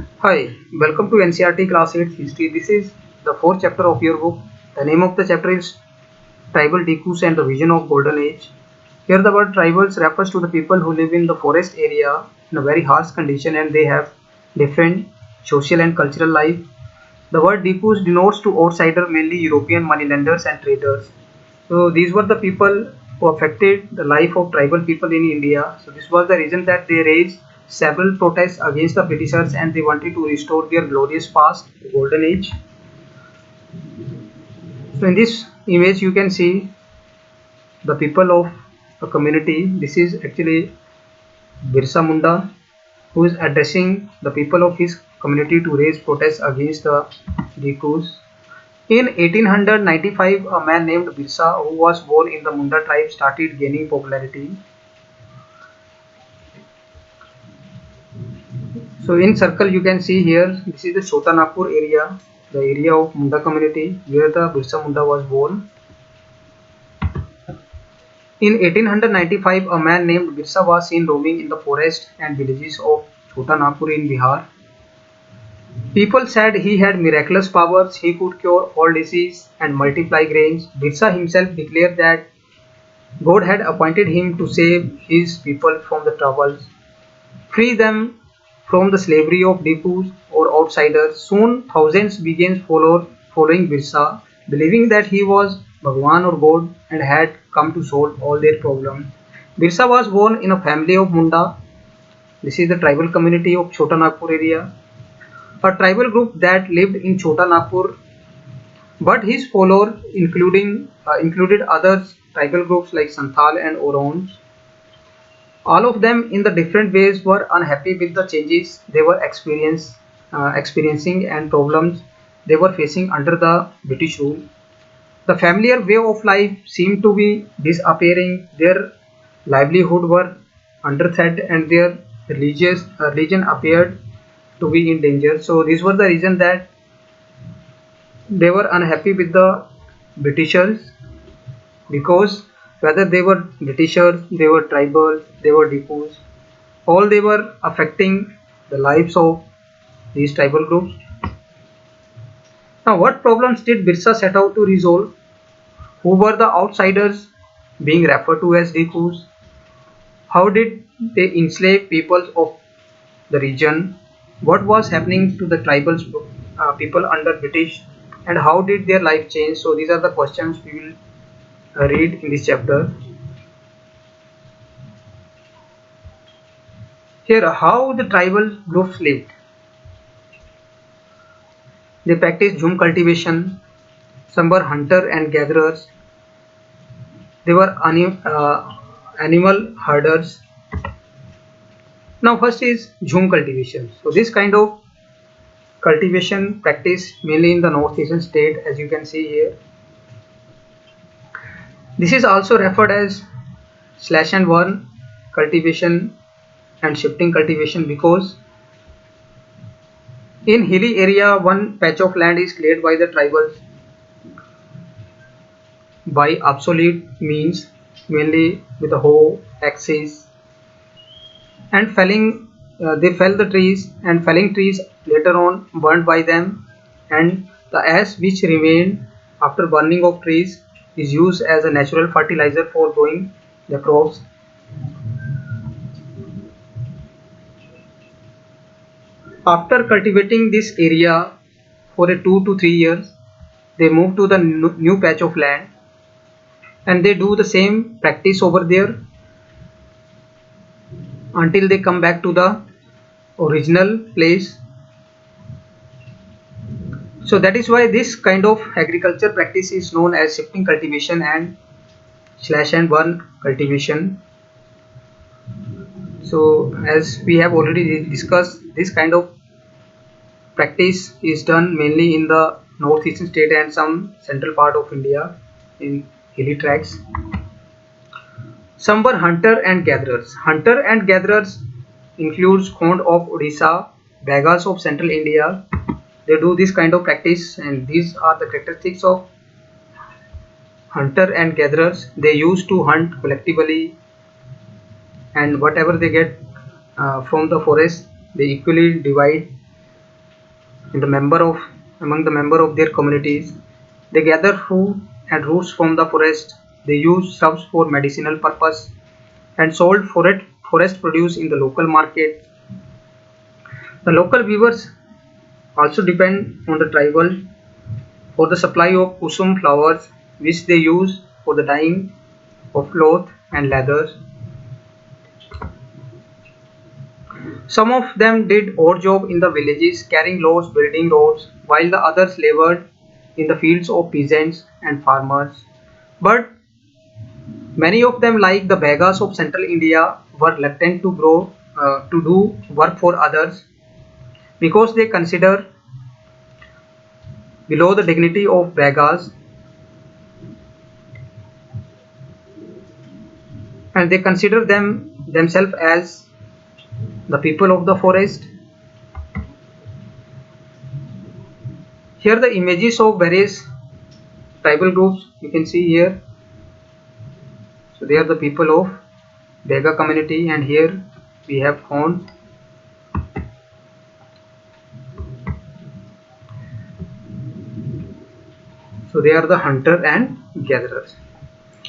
Hi, welcome to NCRT Class 8 History. This is the fourth chapter of your book. The name of the chapter is Tribal Decus and the Vision of Golden Age. Here the word tribals refers to the people who live in the forest area in a very harsh condition and they have different social and cultural life. The word Decus denotes to outsider mainly European moneylenders and traders. So these were the people who affected the life of tribal people in India. So this was the reason that they raised several protests against the Britishers and they wanted to restore their glorious past, the golden age. So in this image you can see the people of a community. This is actually Birsa Munda who is addressing the people of his community to raise protests against the Dikus. In 1895, a man named Birsa, who was born in the Munda tribe, started gaining popularity. So in circle you can see here, this is the Chota Nagpur area, the area of Munda community where the Birsa Munda was born. In 1895, a man named Birsa was seen roaming in the forest and villages of Chota Nagpur in Bihar. People said he had miraculous powers, he could cure all disease and multiply grains. Birsa himself declared that God had appointed him to save his people from the troubles, free them from the slavery of Dipus or outsiders. Soon thousands began following Birsa, believing that he was Bhagwan or God and had come to solve all their problems. Birsa was born in a family of Munda. This is the tribal community of Chota Nagpur area, a tribal group that lived in Chota Nagpur, but his followers included other tribal groups like Santhal and Orons. All of them, in the different ways, were unhappy with the changes they were experiencing and problems they were facing under the British rule. The familiar way of life seemed to be disappearing. Their livelihood were under threat, and their religious religion appeared to be in danger. So these were the reason that they were unhappy with the Britishers, because whether they were Britishers, they were tribal, they were Dipus, all they were affecting the lives of these tribal groups. Now, what problems did Birsa set out to resolve? Who were the outsiders being referred to as Dipus? How did they enslave peoples of the region? What was happening to the tribal people under British? And how did their life change? So these are the questions we will read in this chapter. Here, how the tribal groups lived. They practiced jhum cultivation. Some were hunter and gatherers. They were animal herders. Now, first is jhum cultivation. So, this kind of cultivation practiced mainly in the northeastern state, as you can see here. This is also referred as slash and burn cultivation and shifting cultivation, because in hilly area one patch of land is cleared by the tribals by obsolete means, mainly with a hoe, axes, and they fell the trees, and felling trees later on burned by them, and the ash which remained after burning of trees is used as a natural fertilizer for growing the crops. After cultivating this area for a 2 to 3 years, they move to the new patch of land and they do the same practice over there until they come back to the original place. So that is why this kind of agriculture practice is known as shifting cultivation and slash and burn cultivation. So as we have already discussed, this kind of practice is done mainly in the northeastern state and some central part of India in hilly tracts. Some were hunter and gatherers. Hunter and gatherers includes Khond of Odisha, Bagas of central India. They do this kind of practice, and these are the characteristics of hunter and gatherers. They used to hunt collectively, and whatever they get from the forest, they equally divide. in the member of among the member of their communities. They gather fruit and roots from the forest. They use shrubs for medicinal purpose and sold forest produce in the local market. The local weavers also depend on the tribal for the supply of kusum flowers, which they use for the dyeing of cloth and leather. Some of them did odd job in the villages carrying loads, building roads, while the others labored in the fields of peasants and farmers. But many of them, like the Begas of central India, were reluctant to do work for others because they consider below the dignity of Begas, and they consider themselves as the people of the forest. Here the images of various tribal groups you can see here. So they are the people of Bega community, and here we have found. So they are the hunter and gatherers.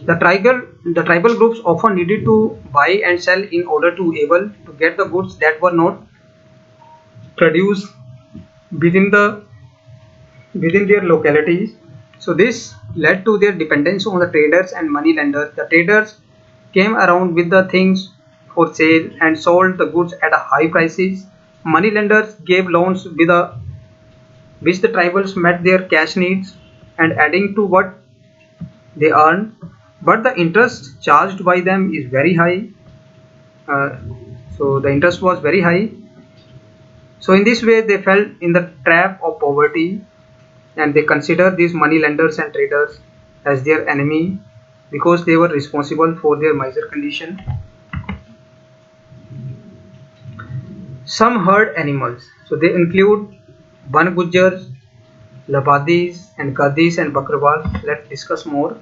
The tribal groups often needed to buy and sell in order to able to get the goods that were not produced within the within their localities. So this led to their dependence on the traders and money lenders. The traders came around with the things for sale and sold the goods at a high prices. Money lenders gave loans with a which the tribals met their cash needs and adding to what they earned, but the interest charged by them is very high. uh, so the interest was very high. So in this way they fell in the trap of poverty, and they consider these money lenders and traders as their enemy because they were responsible for their miser condition. Some herd animals, so they include Ban Gujars, Labadis and Gadis and Bakrwal. Let's discuss more.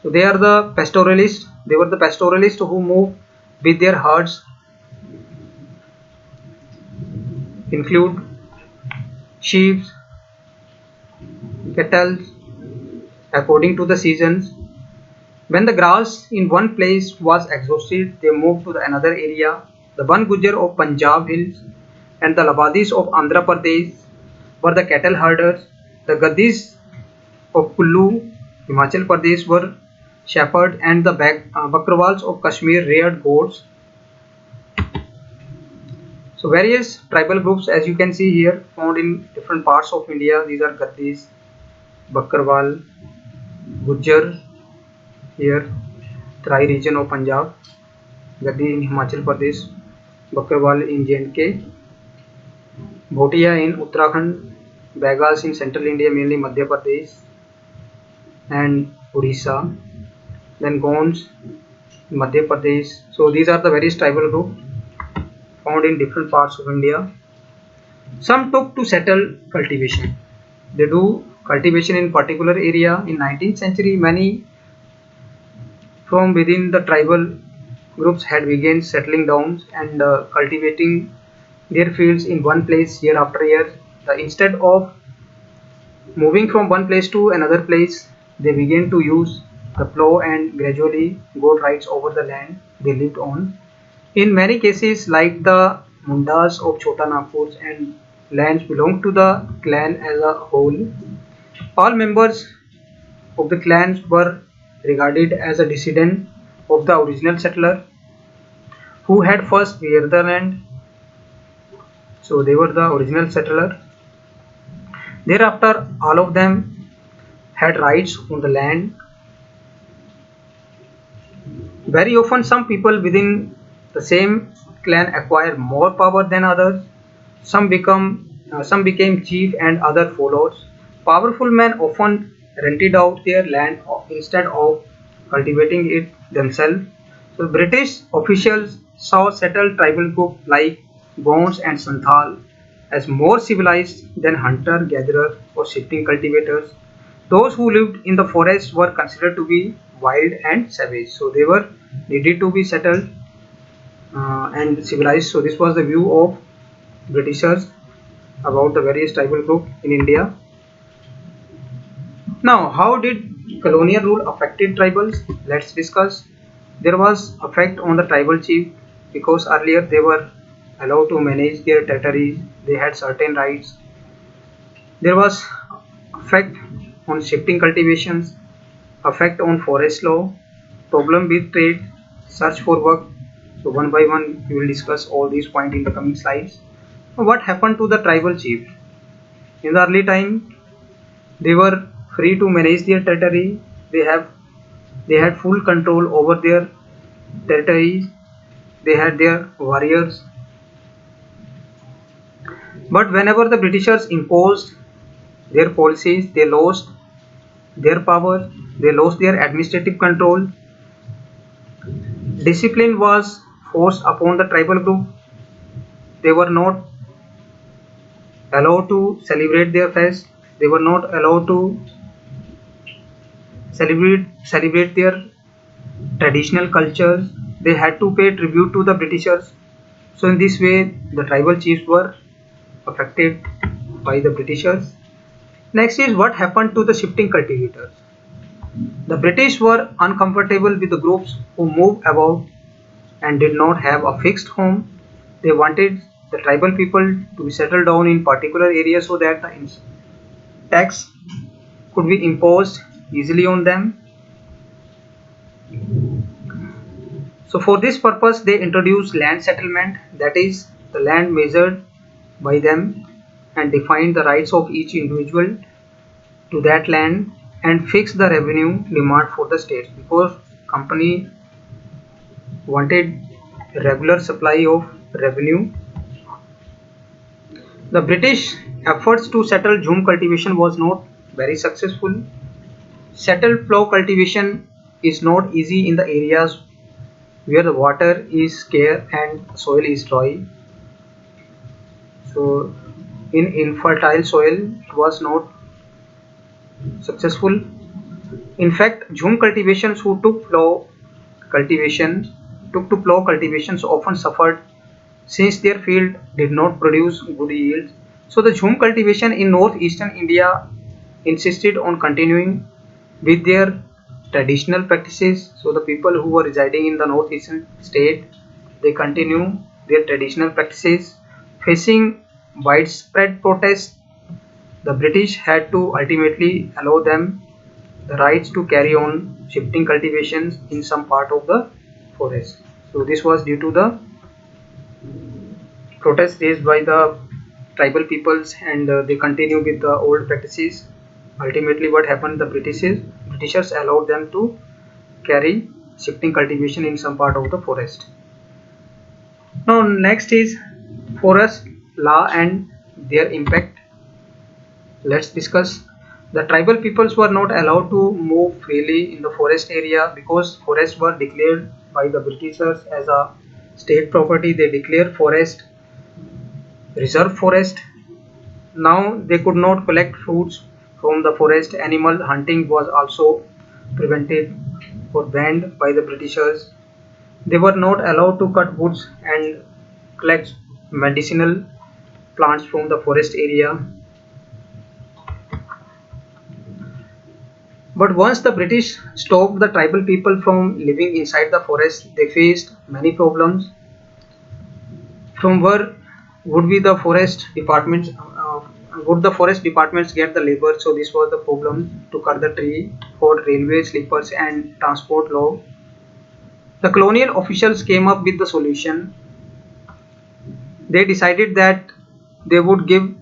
So they are the pastoralists. They were the pastoralists who moved with their herds, include sheep, cattle, according to the seasons. When the grass in one place was exhausted, they moved to another area. The Ban Gujar of Punjab hills and the Labadis of Andhra Pradesh were the cattle herders. The Gadis of Kullu, Himachal Pradesh were shepherds, and the Bakrwals of Kashmir reared goats. So various tribal groups, as you can see here, found in different parts of India. These are Gadis, Bakrwal, Gujjar here, Trai region of Punjab, Gadi in Himachal Pradesh, Bakrwal in J&K, Bhotia in Uttarakhand, Begas in central India, mainly Madhya Pradesh and Odisha, then Gonds, Madhya Pradesh. So these are the various tribal groups found in different parts of India. Some took to settle cultivation. They do cultivation in particular area. In 19th century, many from within the tribal groups had begun settling down and cultivating their fields in one place year after year. Instead of moving from one place to another place, they began to use the plow and gradually got rights over the land they lived on. In many cases, like the Mundas of Chota Nagpur, and lands belonged to the clan as a whole, all members of the clans were regarded as a descendant of the original settler who had first cleared the land. So they were the original settler. Thereafter, all of them had rights on the land. Very often, some people within the same clan acquire more power than others. Some became chief and other followed. Powerful men often rented out their land instead of cultivating it themselves. So British officials saw settled tribal groups like Gonds and Santhal as more civilized than hunter-gatherer or shifting cultivators. Those who lived in the forest were considered to be wild and savage, so they were needed to be settled and civilized. So this was the view of Britishers about the various tribal group in India. Now, how did colonial rule affected tribals? Let's discuss. There was effect on the tribal chief because earlier they were allowed to manage their territories, they had certain rights. There was effect on shifting cultivations, effect on forest law, problem with trade, search for work. So one by one we will discuss all these points in the coming slides. What happened to the tribal chief? In the early time, they were free to manage their territory. They have they had full control over their territories. They had their warriors. But whenever the Britishers imposed their policies, they lost their power. They lost their administrative control. Discipline was forced upon the tribal group. They were not allowed to celebrate their fest. They were not allowed to celebrate their traditional cultures. They had to pay tribute to the Britishers. So in this way, the tribal chiefs were affected by the Britishers. Next is what happened to the shifting cultivators. The British were uncomfortable with the groups who moved about and did not have a fixed home. They wanted the tribal people to be settled down in particular areas so that the tax could be imposed easily on them. So for this purpose they introduced land settlement, that is the land measured by them and defined the rights of each individual to that land and fixed the revenue demand for the states because company wanted a regular supply of revenue. The British efforts to settle Jhum cultivation was not very successful. Settled plough cultivation is not easy in the areas where the water is scarce and soil is dry. So in infertile soil it was not successful. In fact, Jhum cultivations who cultivation took to plough cultivations often suffered since their field did not produce good yields. So the Jhum cultivation in northeastern India insisted on continuing with their traditional practices. So the people who were residing in the northeastern state, they continue their traditional practices. Facing widespread protests, the British had to ultimately allow them the rights to carry on shifting cultivations in some part of the forest. So this was due to the protests raised by the tribal peoples and they continue with the old practices. Ultimately what happened, the Britishers allowed them to carry shifting cultivation in some part of the forest. Now next is forest law and their impact. Let's discuss. The tribal peoples were not allowed to move freely in the forest area because forests were declared by the Britishers as a state property. They declared forest reserve forest. Now they could not collect fruits from the forest. Animal hunting was also prevented or banned by the Britishers. They were not allowed to cut woods and collect medicinal plants from the forest area. But once the British stopped the tribal people from living inside the forest, they faced many problems. From where would be the forest departments? Would the forest departments get the labor? So this was the problem to cut the tree for railway sleepers and transport law. The colonial officials came up with the solution. They decided that they would give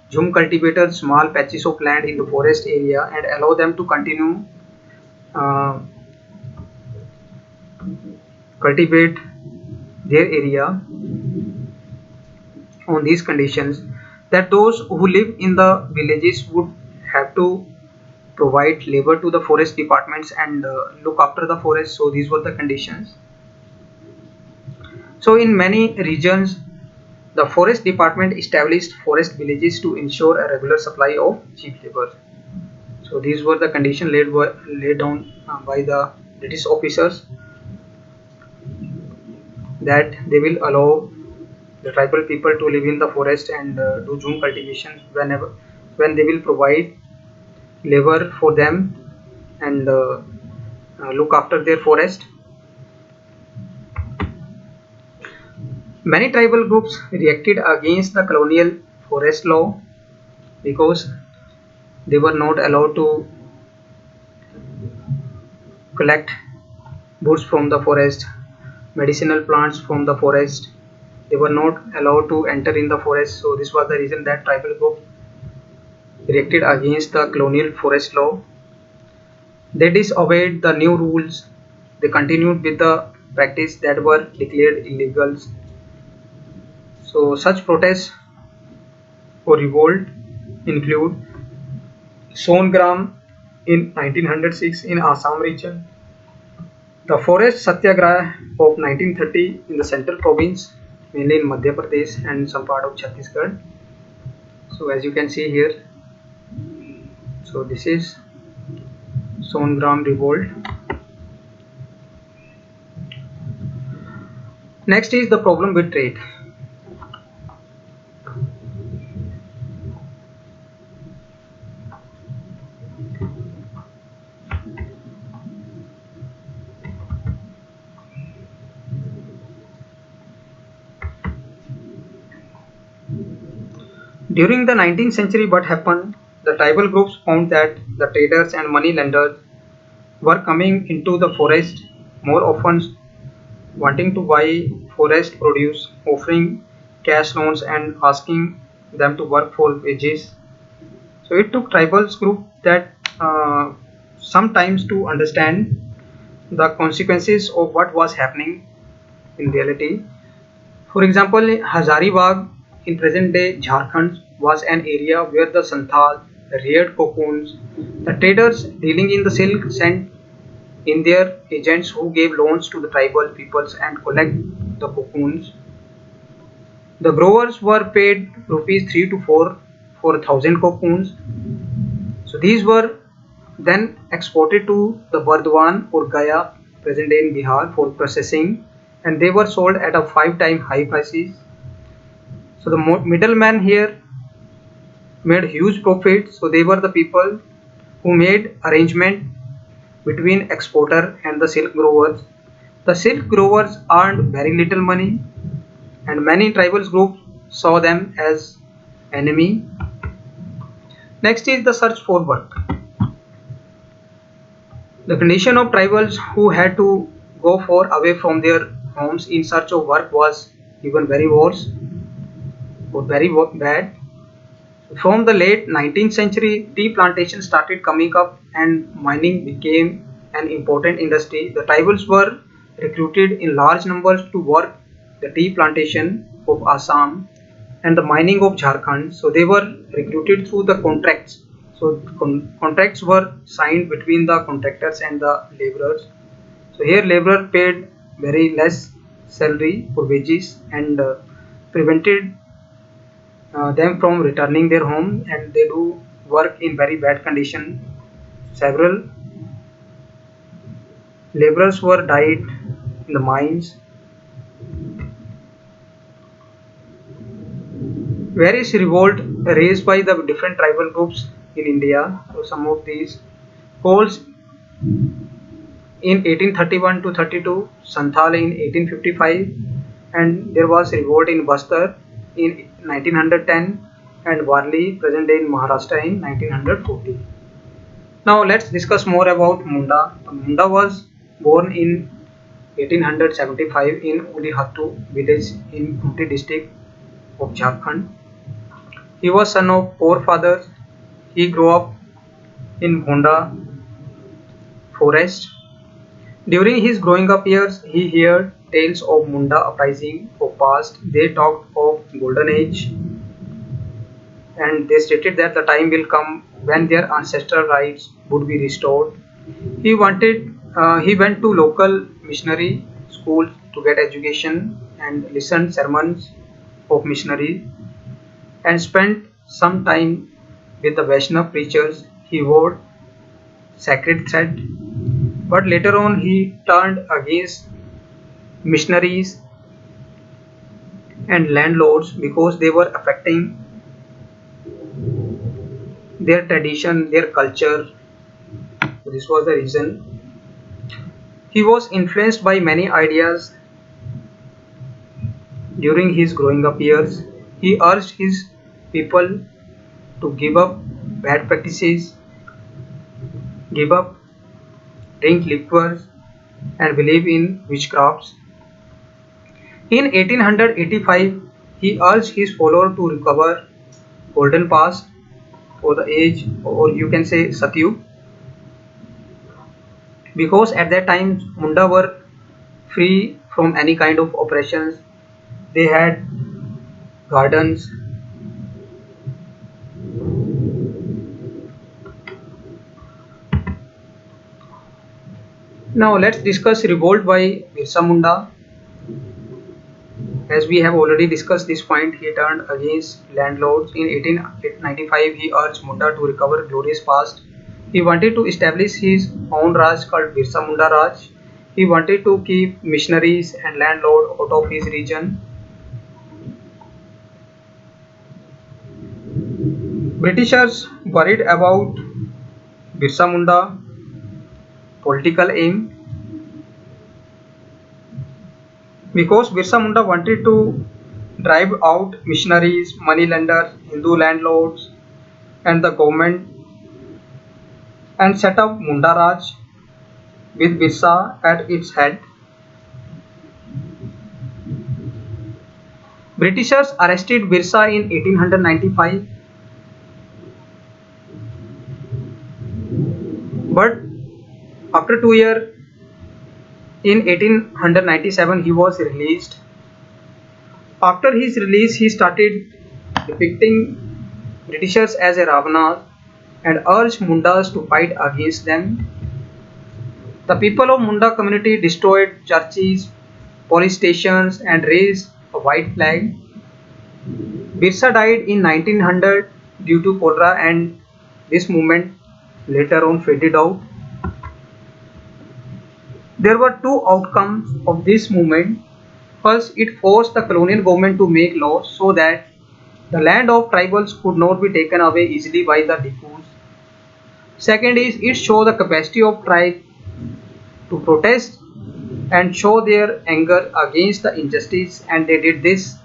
Jhum cultivators small patches of land in the forest area and allow them to continue uh, cultivate their area on these conditions that those who live in the villages would have to provide labor to the forest departments and look after the forest. So these were the conditions. So in many regions the forest department established forest villages to ensure a regular supply of cheap labor. So these were the conditions laid down by the British officers that they will allow the tribal people to live in the forest and do jhum cultivation when they will provide labor for them and look after their forest. Many tribal groups reacted against the colonial forest law because they were not allowed to collect woods from the forest, medicinal plants from the forest. They were not allowed to enter in the forest. So this was the reason that tribal group reacted against the colonial forest law. They disobeyed the new rules. They continued with the practice that were declared illegal. So such protests or revolt include Songram in 1906 in Assam region, the forest satyagraha of 1930 in the central province, mainly in Madhya Pradesh and some part of Chhattisgarh. So as you can see here, so this is Songram revolt. Next is the problem with trade. During the 19th century, what happened? The tribal groups found that the traders and money lenders were coming into the forest more often, wanting to buy forest produce, offering cash loans and asking them to work for wages. So it took tribal group that sometimes to understand the consequences of what was happening in reality. For example, Hazaribagh in present-day Jharkhand was an area where the Santhal reared cocoons. The traders dealing in the silk sent in their agents who gave loans to the tribal peoples and collect the cocoons. The growers were paid rupees 3 to 4 for 1,000 cocoons. So these were then exported to the Burdwan or Gaya, present day in Bihar, for processing, and they were sold at a 5 times high prices. So the middlemen here made huge profit. So they were the people who made arrangement between exporter and the silk growers. The silk growers earned very little money, and many tribal groups saw them as enemy. Next is the search for work. The condition of tribals who had to go far away from their homes in search of work was even very worse or very bad. From the late 19th century, tea plantations started coming up and mining became an important industry. The tribals were recruited in large numbers to work the tea plantation of Assam and the mining of Jharkhand. So they were recruited through the contracts. So contracts were signed between the contractors and the laborers. So here laborer paid very less salary for wages and prevented them from returning their home, and they do work in very bad condition. Several laborers were died in the mines. Various revolt raised by the different tribal groups in India. So some of these Coles in 1831 to 32, Santhal in 1855, and there was revolt in Bastar in 1910 and Warli, present day in Maharashtra, in 1940. Now let's discuss more about Munda. Munda was born in 1875 in Ulihattu village in Khunti district of Jharkhand. He was son of poor father. He grew up in Bhonda forest. During his growing up years, he heard tales of Munda uprising of past. They talked of golden age, and they stated that the time will come when their ancestral rights would be restored. He went to local missionary schools to get education and listened sermons of missionaries and spent some time with the Vaishnav preachers. He wore sacred thread, but later on he turned against missionaries and landlords because they were affecting their tradition, their culture. This was the reason. He was influenced by many ideas during his growing up years. He urged his people to give up bad practices, give up drink liquors, and believe in witchcrafts. In 1885, he urged his followers to recover golden past for the age, or you can say Satyug, because at that time Munda were free from any kind of oppressions. They had gardens. Now let's discuss revolt by Birsa Munda. As we have already discussed this point, he turned against landlords. In 1895, he urged Munda to recover glorious past. He wanted to establish his own Raj called Birsa Munda Raj. He wanted to keep missionaries and landlords out of his region. Britishers worried about Birsa Munda political aim because Birsa Munda wanted to drive out missionaries, moneylenders, Hindu landlords, and the government and set up Munda Raj with Birsa at its head. Britishers arrested Birsa in 1895, but after 2 years, in 1897, he was released. After his release, he started depicting Britishers as a Ravana and urged Mundas to fight against them. The people of Munda community destroyed churches, police stations, and raised a white flag. Birsa died in 1900 due to cholera, and this movement later on faded out. There were two outcomes of this movement. First, it forced the colonial government to make laws so that the land of tribals could not be taken away easily by the Dikus. Second is it showed the capacity of tribes to protest and show their anger against the injustice, and they did this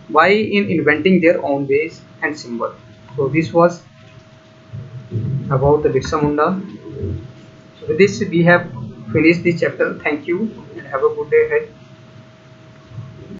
by in inventing their own ways and symbols. So this was about the Birsa Munda. So with this we have finished this chapter. Thank you and have a good day ahead.